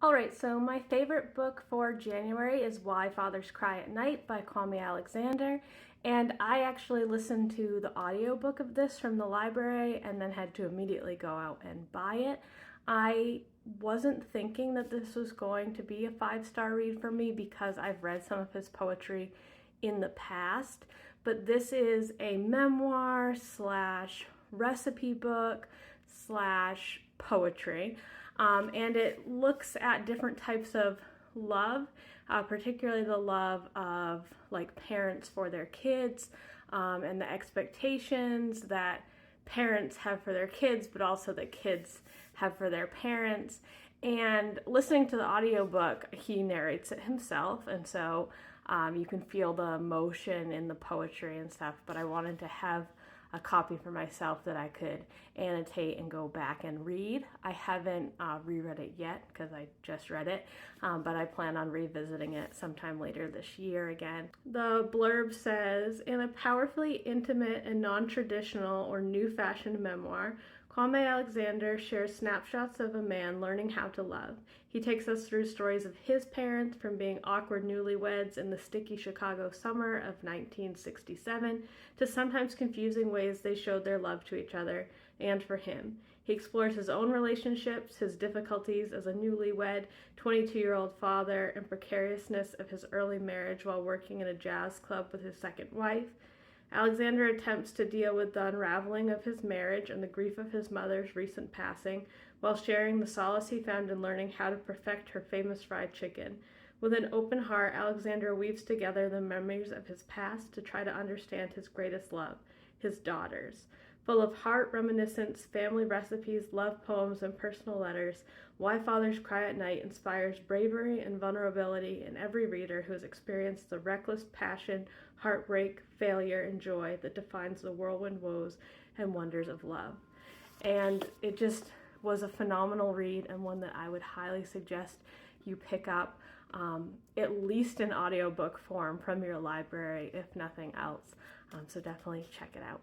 All right, so my favorite book for January is Why Fathers Cry at Night by Kwame Alexander. And I actually listened to the audiobook of this from the library and then had to immediately go out and buy it. I wasn't thinking that this was going to be a 5-star read for me because I've read some of his poetry in the past, but this is a memoir slash recipe book slash poetry. And it looks at different types of love, particularly the love of like parents for their kids, and the expectations that parents have for their kids, but also that kids have for their parents. And listening to the audiobook, he narrates it himself, and so you can feel the emotion in the poetry and stuff. But I wanted to have a copy for myself that I could annotate and go back and read. I haven't reread it yet because I just read it, but I plan on revisiting it sometime later this year again. The blurb says, in a powerfully intimate and non-traditional or new-fashioned memoir, Kwame Alexander shares snapshots of a man learning how to love. He takes us through stories of his parents, from being awkward newlyweds in the sticky Chicago summer of 1967 to sometimes confusing ways they showed their love to each other and for him. He explores his own relationships, his difficulties as a newlywed, 22-year-old father, and precariousness of his early marriage while working in a jazz club with his second wife. Alexander attempts to deal with the unraveling of his marriage and the grief of his mother's recent passing, while sharing the solace he found in learning how to perfect her famous fried chicken. With an open heart, Alexander weaves together the memories of his past to try to understand his greatest love, his daughters. Full of heart, reminiscence, family recipes, love poems, and personal letters, Why Fathers Cry at Night inspires bravery and vulnerability in every reader who has experienced the reckless passion, heartbreak, failure, and joy that defines the whirlwind woes and wonders of love. And it just was a phenomenal read, and one that I would highly suggest you pick up, at least in audiobook form from your library, if nothing else. So definitely check it out.